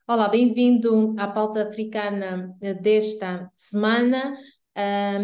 Olá, bem-vindo à pauta africana desta semana.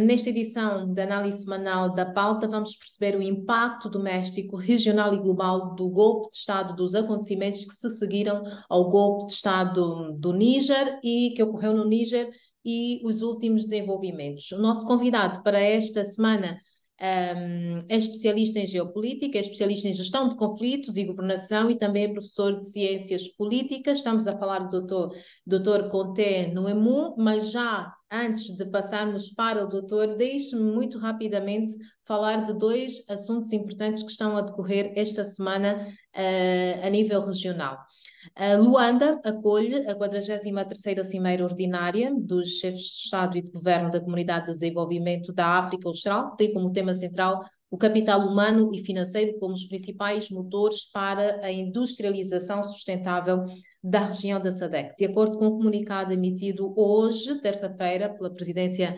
Nesta edição da análise semanal da pauta, vamos perceber o impacto doméstico, regional e global do golpe de Estado, dos acontecimentos que se seguiram ao golpe de Estado do Níger e que ocorreu no Níger e os últimos desenvolvimentos. O nosso convidado para esta semana é especialista em geopolítica, é especialista em gestão de conflitos e governação e também é professor de ciências políticas. Estamos a falar do doutor Conté Noemu, mas já antes de passarmos para o doutor, deixe-me muito rapidamente falar de dois assuntos importantes que estão a decorrer esta semana a nível regional. A Luanda acolhe a 43ª Cimeira Ordinária dos Chefes de Estado e de Governo da Comunidade de Desenvolvimento da África Austral, tem como tema central o capital humano e financeiro como os principais motores para a industrialização sustentável da região da SADC. De acordo com o comunicado emitido hoje, terça-feira, pela presidência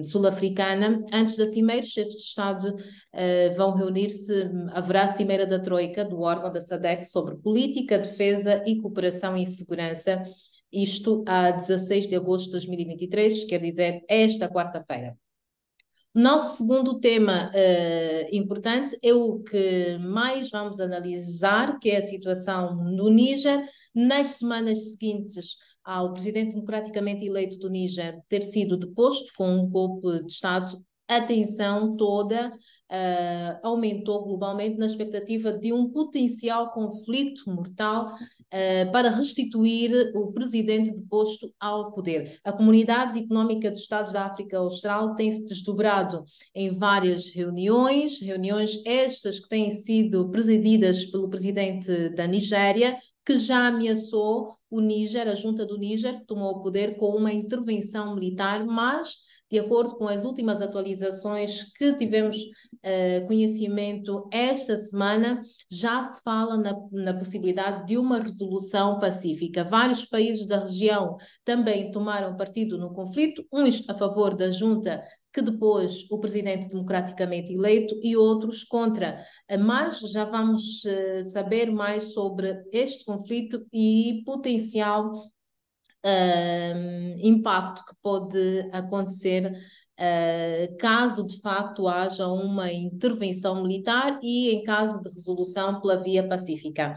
sul-africana, antes da cimeira, os chefes de Estado vão reunir-se, haverá a cimeira da Troika, do órgão da SADC, sobre política, defesa e cooperação e segurança, isto a 16 de agosto de 2023, quer dizer, esta quarta-feira. O nosso segundo tema importante é o que mais vamos analisar, que é a situação no Níger. Nas semanas seguintes ao presidente democraticamente eleito do Níger ter sido deposto com um golpe de Estado, a tensão toda aumentou globalmente na expectativa de um potencial conflito mortal para restituir o presidente deposto ao poder. A Comunidade Económica dos Estados da África Austral tem-se desdobrado em várias reuniões estas que têm sido presididas pelo presidente da Nigéria, que já ameaçou o Níger, a junta do Níger, que tomou o poder com uma intervenção militar, mas de acordo com as últimas atualizações que tivemos conhecimento esta semana, já se fala na possibilidade de uma resolução pacífica. Vários países da região também tomaram partido no conflito, uns a favor da junta que depois o presidente democraticamente eleito e outros contra. Mas já vamos saber mais sobre este conflito e potencial impacto que pode acontecer caso de facto haja uma intervenção militar e em caso de resolução pela via pacífica.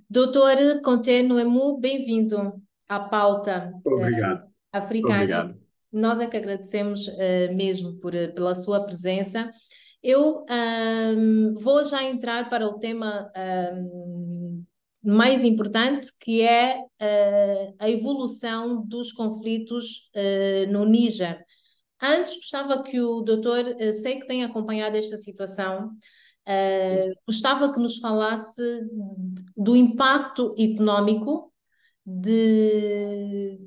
Doutor Conté Noemu, bem-vindo à pauta Obrigado, africana. obrigado. Nós é que agradecemos mesmo pela sua presença. Eu vou já entrar para o tema mais importante, que é a evolução dos conflitos no Níger. Antes, gostava que o doutor, sei que tem acompanhado esta situação, Sim. gostava que nos falasse do impacto económico de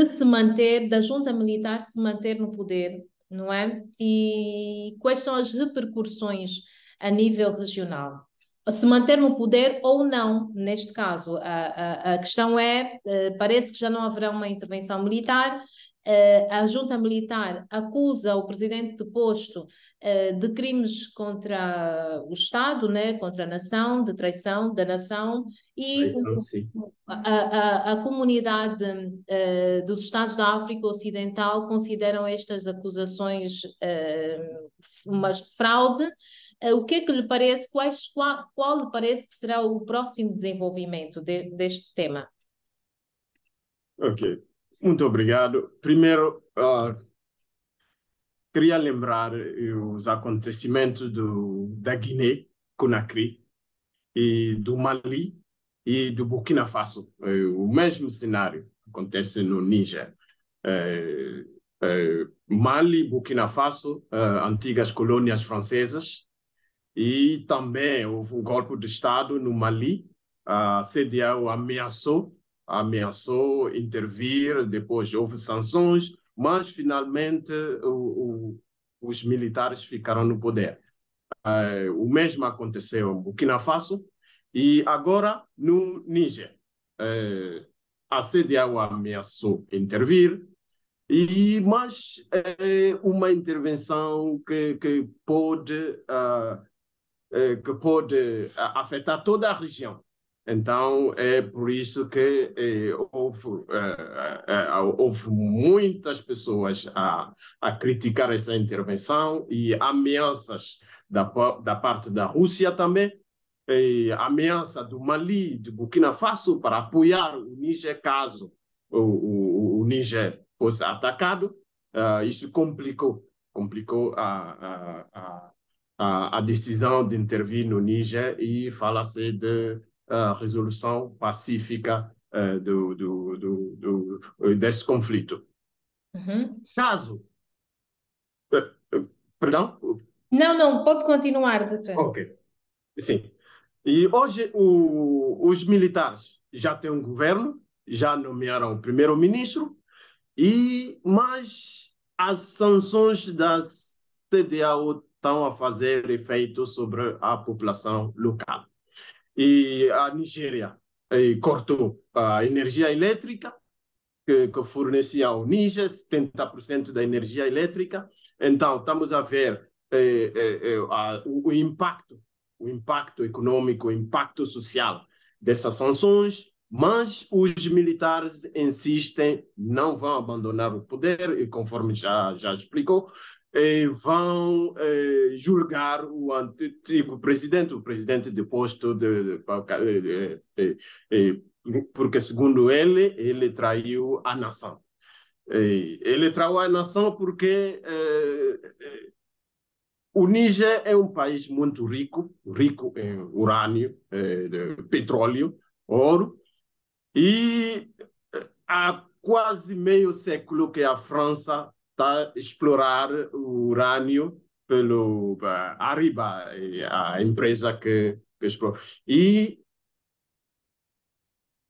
se manter, da junta militar se manter no poder, não é? E quais são as repercussões a nível regional? Se manter no poder ou não, neste caso. A questão é, parece que já não haverá uma intervenção militar, a junta militar acusa o presidente deposto de crimes contra o Estado, né, contra a nação, de traição da nação, e Traição, sim. a comunidade dos Estados da África Ocidental consideram estas acusações uma fraude. O que é que lhe parece, qual lhe parece que será o próximo desenvolvimento deste tema? Ok, muito obrigado. Primeiro, queria lembrar os acontecimentos da Guiné-Conakry e do Mali e do Burkina Faso. O mesmo cenário acontece no Níger. Mali, Burkina Faso, antigas colônias francesas, e também houve um golpe de Estado no Mali. A CEDEAO ameaçou intervir, depois houve sanções, mas finalmente os militares ficaram no poder. O mesmo aconteceu em Burkina Faso e agora no Níger. A CEDEAO ameaçou intervir, mas uma intervenção que pode afetar toda a região. Então, é por isso que houve muitas pessoas a criticar essa intervenção e ameaças da parte da Rússia também, ameaça do Mali, de Burkina Faso, para apoiar o Níger caso o Níger fosse atacado. Isso complicou a decisão de intervir no Níger e fala-se de resolução pacífica desse conflito. Uhum. Caso... perdão? Não, pode continuar, doutor. Ok, sim. E hoje os militares já têm um governo, já nomearam o primeiro-ministro, mas as sanções da CEDEAO estão a fazer efeito sobre a população local. E a Nigéria cortou a energia elétrica que fornecia ao Níger, 70% da energia elétrica. Então, estamos a ver o impacto econômico, o impacto social dessas sanções, mas os militares insistem, não vão abandonar o poder, e conforme já explicou, vão julgar o antigo presidente, o presidente deposto porque, segundo ele traiu a nação. Ele traiu a nação porque o Níger é um país muito rico em urânio, petróleo, ouro, e há quase meio século que a França está a explorar o urânio pelo Ariba, a empresa que explora. E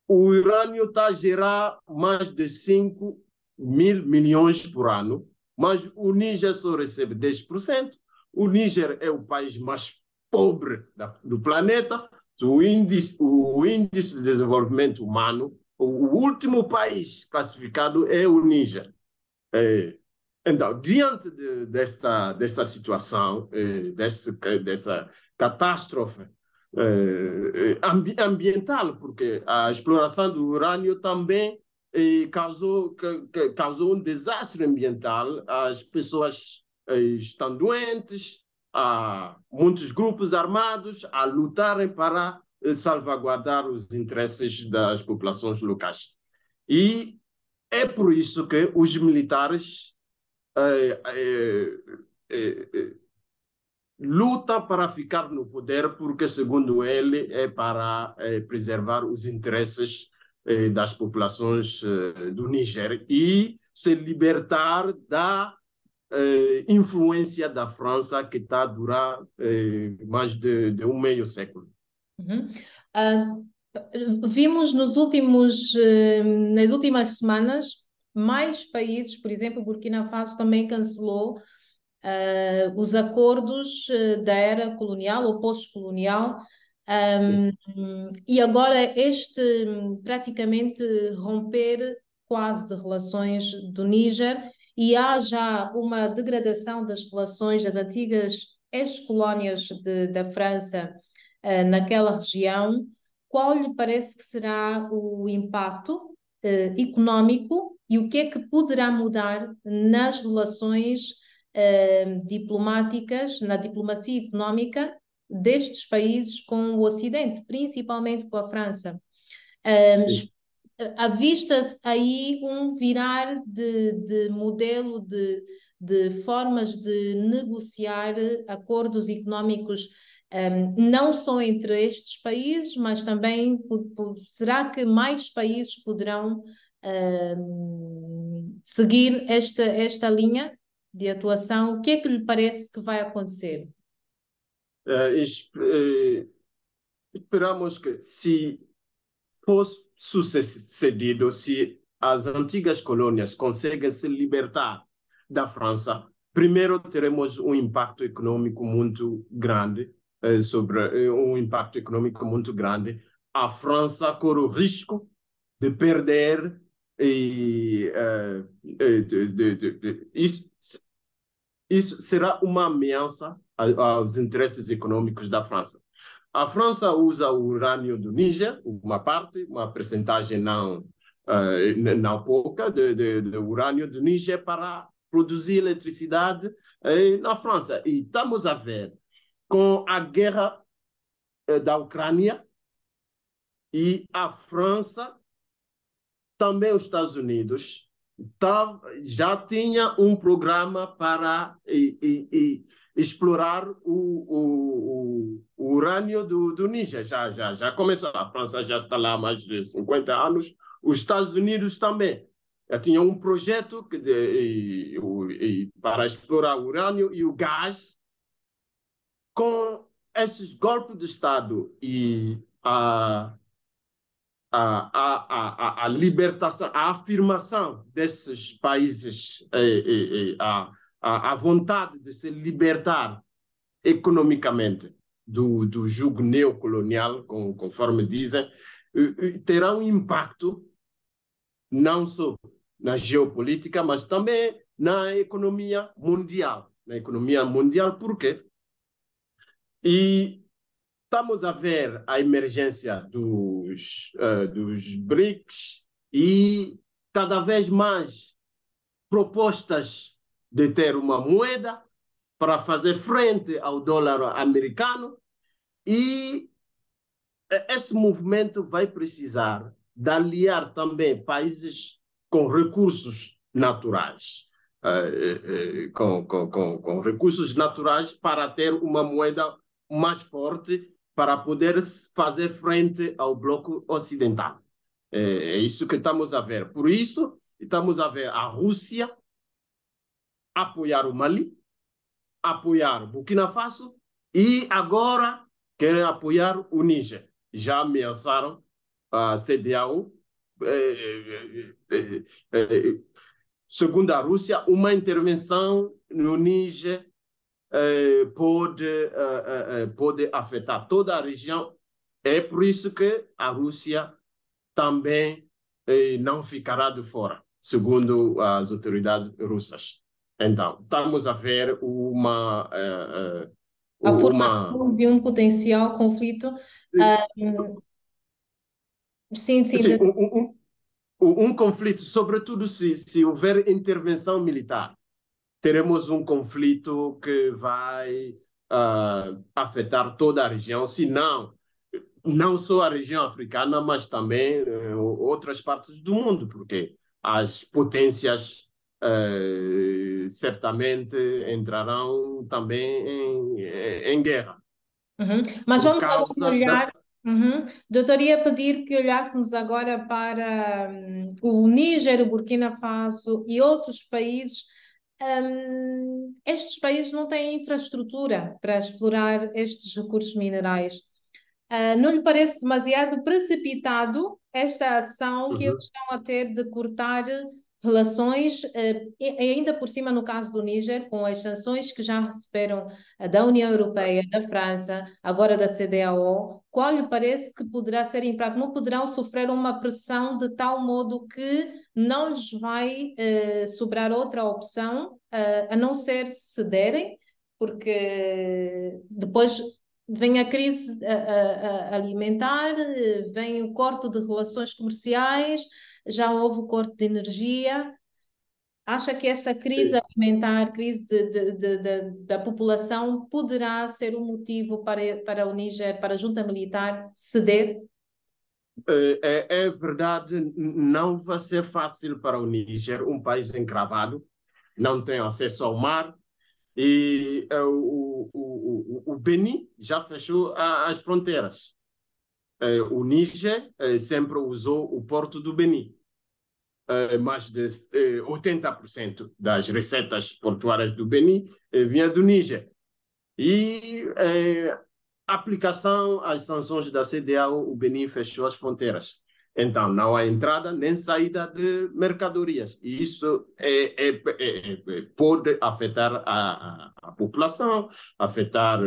o urânio está a gerar mais de 5 mil milhões por ano, mas o Níger só recebe 10%. O Níger é o país mais pobre do planeta. O índice de desenvolvimento humano, o último país classificado é o Níger. Então, diante dessa situação, dessa catástrofe ambiental, porque a exploração do urânio também causou um desastre ambiental. As pessoas estão doentes, há muitos grupos armados a lutarem para salvaguardar os interesses das populações locais. E é por isso que os militares luta para ficar no poder, porque, segundo ele, é para preservar os interesses das populações do Níger e se libertar da influência da França, que está a durar mais de meio século. Uhum. Vimos nas últimas semanas mais países, por exemplo, Burkina Faso também cancelou os acordos da era colonial ou pós-colonial, e agora praticamente romper quase de relações do Níger, e há já uma degradação das relações das antigas ex-colónias da França naquela região. Qual lhe parece que será o impacto económico e o que é que poderá mudar nas relações diplomáticas, na diplomacia económica destes países com o Ocidente, principalmente com a França? Avista-se aí um virar de modelo de formas de negociar acordos económicos, não só entre estes países, mas também será que mais países poderão seguir esta linha de atuação? O que é que lhe parece que vai acontecer? Esperamos que, se fosse sucedido, se as antigas colônias conseguem se libertar da França, primeiro teremos um impacto econômico muito grande, A França corre o risco de perder isso será uma ameaça aos interesses econômicos da França. A França usa o urânio do Níger, uma percentagem não pouca de urânio do Níger para produzir eletricidade na França. E estamos a ver com a guerra da Ucrânia e a França, também os Estados Unidos, já tinha um programa para explorar o urânio do Níger. Já começou. A França já está lá há mais de 50 anos. Os Estados Unidos também. Já tinha um projeto para explorar o urânio e o gás. Com esses golpes de Estado e a libertação, a afirmação desses países, a vontade de se libertar economicamente do jugo neocolonial, conforme dizem, terá um impacto não só na geopolítica, mas também na economia mundial. Na economia mundial, por quê? E estamos a ver a emergência dos BRICS e cada vez mais propostas de ter uma moeda para fazer frente ao dólar americano, e esse movimento vai precisar de aliar também países com recursos naturais, com recursos naturais para ter uma moeda mais forte para poder fazer frente ao bloco ocidental. É isso que estamos a ver. Por isso, estamos a ver a Rússia apoiar o Mali, apoiar Burkina Faso e agora querem apoiar o Níger. Já ameaçaram a CEDEAO, segundo a Rússia, uma intervenção no Níger pode afetar toda a região. É por isso que a Rússia também não ficará de fora, segundo as autoridades russas. Então, estamos a ver A formação de um potencial conflito. Sim, sim. Sim, um conflito, sobretudo se houver intervenção militar. Teremos um conflito que vai afetar toda a região, se não só a região africana, mas também outras partes do mundo, porque as potências certamente entrarão também em guerra. Mas Por vamos agora causa olhar. Doutor, ia pedir que olhássemos agora para o Níger, o Burkina Faso e outros países. Estes países não têm infraestrutura para explorar estes recursos minerais. Não lhe parece demasiado precipitado esta ação que eles estão a ter de cortar relações, e ainda por cima no caso do Níger, com as sanções que já receberam da União Europeia, da França, agora da CEDEAO, qual lhe parece que poderá ser impacto? Não poderão sofrer uma pressão de tal modo que não lhes vai sobrar outra opção a não ser cederem, porque depois vem a crise alimentar, vem o corte de relações comerciais, já houve o corte de energia. Acha que essa crise alimentar, crise da população, poderá ser um motivo para o Níger, para a junta militar ceder? É verdade, não vai ser fácil para o Níger, um país encravado, não tem acesso ao mar, e o Benin já fechou as fronteiras. O Níger sempre usou o porto do Benin. Mais de 80% das receitas portuárias do Benin vinha do Níger. E a aplicação às sanções da CEDEAO, o Benin fechou as fronteiras. Então, não há entrada nem saída de mercadorias. E isso pode afetar a população, afetar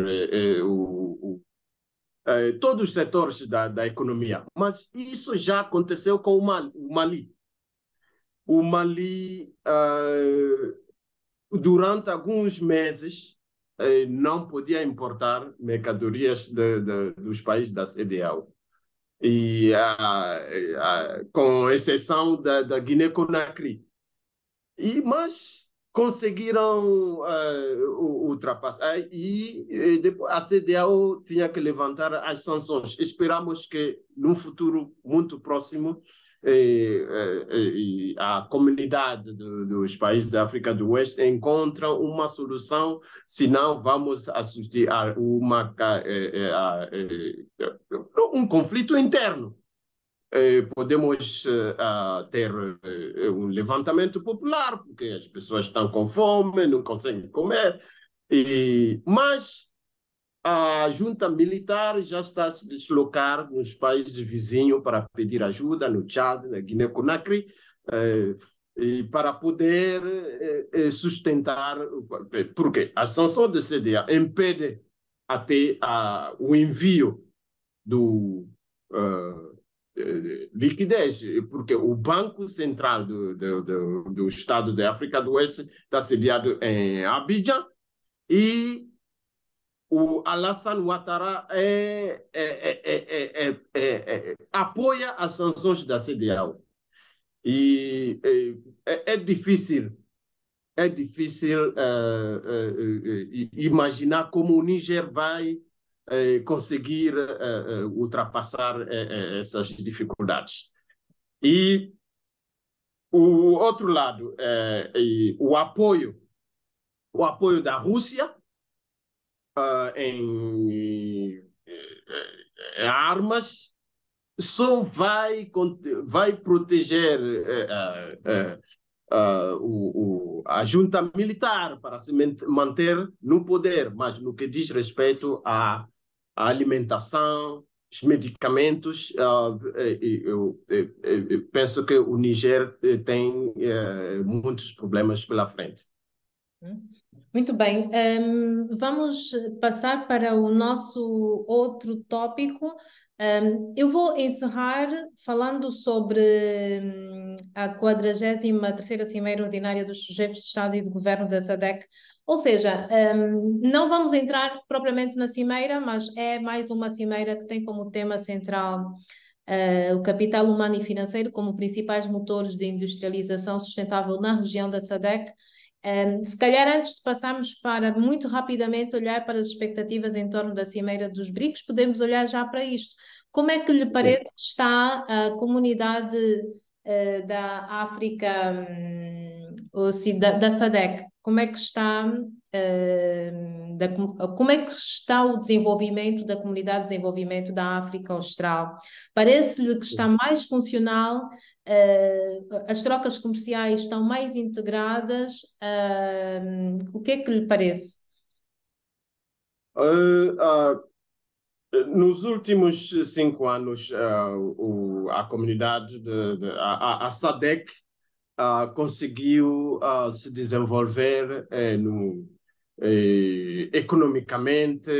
todos os setores da economia. Mas isso já aconteceu com o Mali. O Mali, durante alguns meses, não podia importar mercadorias dos países da CEDEAO. Com exceção da Guiné-Conakry. Mas conseguiram ultrapassar e depois a CEDEAO tinha que levantar as sanções. Esperamos que, num futuro muito próximo, a comunidade dos países da África do Oeste encontre uma solução, senão vamos assistir a um conflito interno. Podemos ter um levantamento popular, porque as pessoas estão com fome, não conseguem comer, mas a junta militar já está a se deslocar nos países vizinhos para pedir ajuda, no Tchad, na Guiné-Conakry, e para poder sustentar, porque a sanção da CEDEAO impede até o envio do liquidez, porque o Banco Central do Estado da África do Oeste está sediado em Abidjan e o Alassane Ouattara apoia as sanções da CEDEAO. E é difícil imaginar como o Níger vai conseguir ultrapassar essas dificuldades. E o outro lado, o apoio da Rússia em armas só vai proteger a junta militar para se manter no poder, mas no que diz respeito à alimentação, os medicamentos, eu penso que o Níger tem muitos problemas pela frente. Muito bem, vamos passar para o nosso outro tópico. Eu vou encerrar falando sobre a 43ª Cimeira Ordinária dos Chefes de Estado e de Governo da SADC, ou seja, não vamos entrar propriamente na cimeira, mas é mais uma cimeira que tem como tema central o capital humano e financeiro como principais motores de industrialização sustentável na região da SADC. Se calhar antes de passarmos para muito rapidamente olhar para as expectativas em torno da Cimeira dos BRICS, podemos olhar já para isto. Como é que lhe parece que está a comunidade da África, da SADC? Como é que está, como é que está o desenvolvimento da Comunidade de Desenvolvimento da África Austral? Parece-lhe que está mais funcional? As trocas comerciais estão mais integradas? O que é que lhe parece? Nos últimos 5 anos, a comunidade, a SADC, conseguiu se desenvolver economicamente,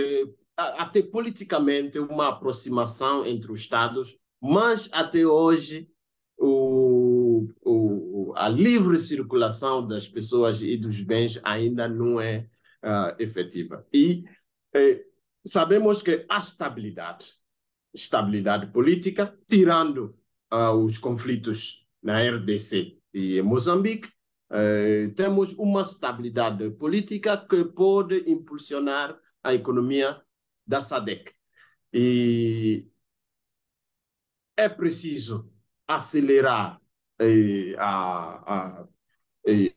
até politicamente, uma aproximação entre os Estados, mas até hoje a livre circulação das pessoas e dos bens ainda não é efetiva. E sabemos que a estabilidade política, tirando os conflitos na RDC e em Moçambique, temos uma estabilidade política que pode impulsionar a economia da SADC. E é preciso acelerar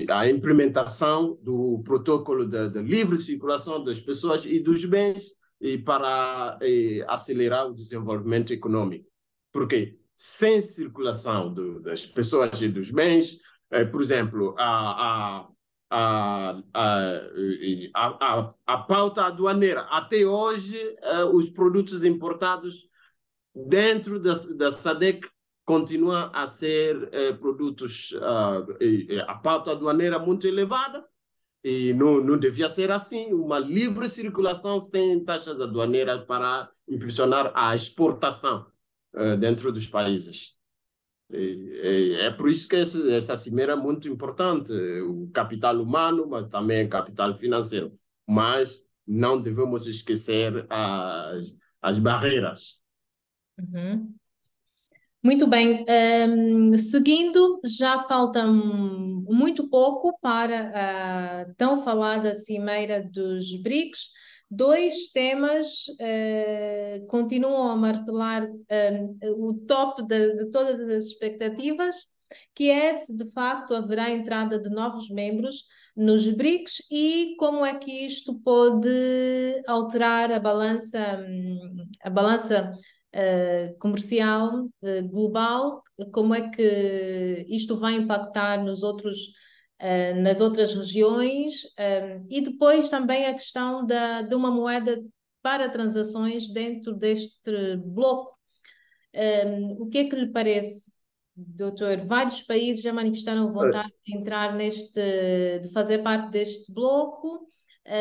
a implementação do protocolo de livre circulação das pessoas e dos bens para acelerar o desenvolvimento econômico. Porque sem circulação das pessoas e dos bens, por exemplo, a pauta aduaneira, até hoje, os produtos importados dentro da SADC continua a ser produtos, a pauta aduaneira muito elevada, e não devia ser assim. Uma livre circulação sem taxas aduaneiras para impulsionar a exportação dentro dos países. É por isso que essa cimeira é muito importante, o capital humano, mas também o capital financeiro. Mas não devemos esquecer as barreiras. Uhum. Muito bem. Seguindo, já falta muito pouco para a tão falada Cimeira dos BRICS. Dois temas continuam a martelar o top de todas as expectativas, que é se de facto haverá entrada de novos membros nos BRICS e como é que isto pode alterar a balança comercial global, como é que isto vai impactar nas outras regiões, e depois também a questão de uma moeda para transações dentro deste bloco. O que é que lhe parece, doutor? Vários países já manifestaram vontade de entrar de fazer parte deste bloco.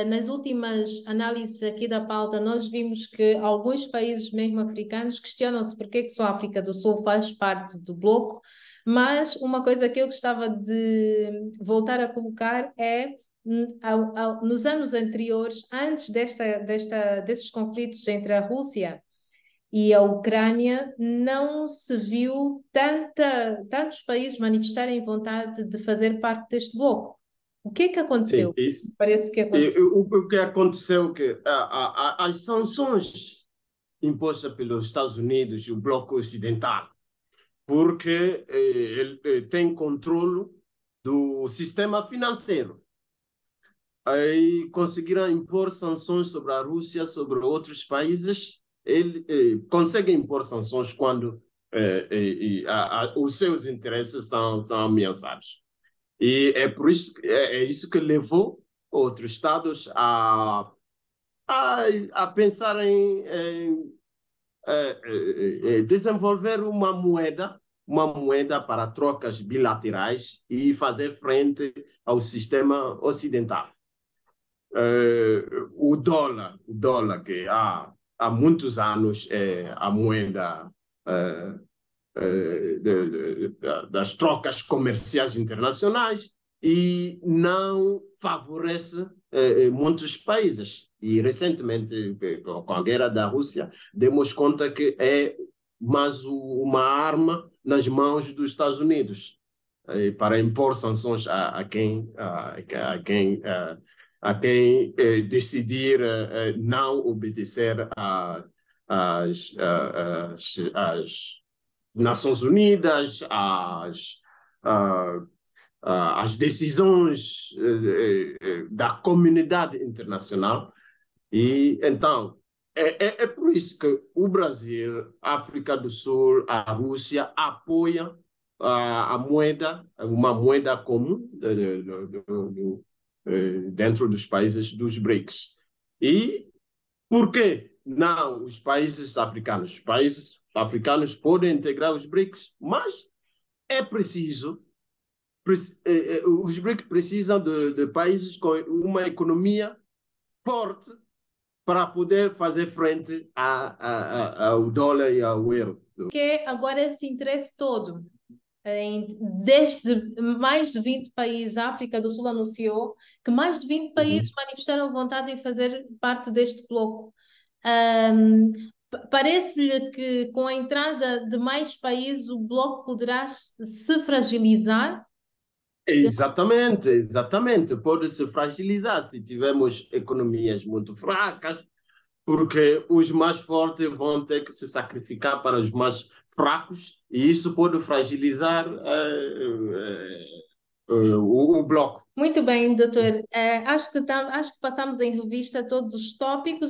Nas últimas análises aqui da pauta, nós vimos que alguns países, mesmo africanos, questionam-se por que só a África do Sul faz parte do bloco, mas uma coisa que eu gostava de voltar a colocar é, nos anos anteriores, antes desses conflitos entre a Rússia e a Ucrânia, não se viu tantos países manifestarem vontade de fazer parte deste bloco. O que é que Sim, aconteceu? isso. Parece que aconteceu. O que aconteceu é que as sanções impostas pelos Estados Unidos e o bloco ocidental, porque ele tem controle do sistema financeiro. Aí conseguiram impor sanções sobre a Rússia, sobre outros países. Ele consegue impor sanções quando os seus interesses são ameaçados. E é por isso isso que levou outros estados a pensar em desenvolver uma moeda para trocas bilaterais e fazer frente ao sistema ocidental. O dólar que há muitos anos é a moeda das trocas comerciais internacionais e não favorece muitos países. E recentemente, com a guerra da Rússia, demos conta que é mais uma arma nas mãos dos Estados Unidos para impor sanções a quem decidir não obedecer às Nações Unidas, às decisões da comunidade internacional. E então, é por isso que o Brasil, a África do Sul, a Rússia apoiam a moeda, uma moeda comum dentro dos países dos BRICS. E por que não os países africanos? Os países africanos podem integrar os BRICS, mas é preciso, os BRICS precisam de países com uma economia forte para poder fazer frente ao dólar e ao euro. Porque agora esse interesse todo, desde mais de 20 países, a África do Sul anunciou que mais de 20 países manifestaram vontade em fazer parte deste bloco. Parece-lhe que com a entrada de mais países o bloco poderá se fragilizar? Exatamente. Pode se fragilizar se tivermos economias muito fracas, porque os mais fortes vão ter que se sacrificar para os mais fracos, e isso pode fragilizar o bloco. Muito bem, doutor. Acho que passamos em revista todos os tópicos.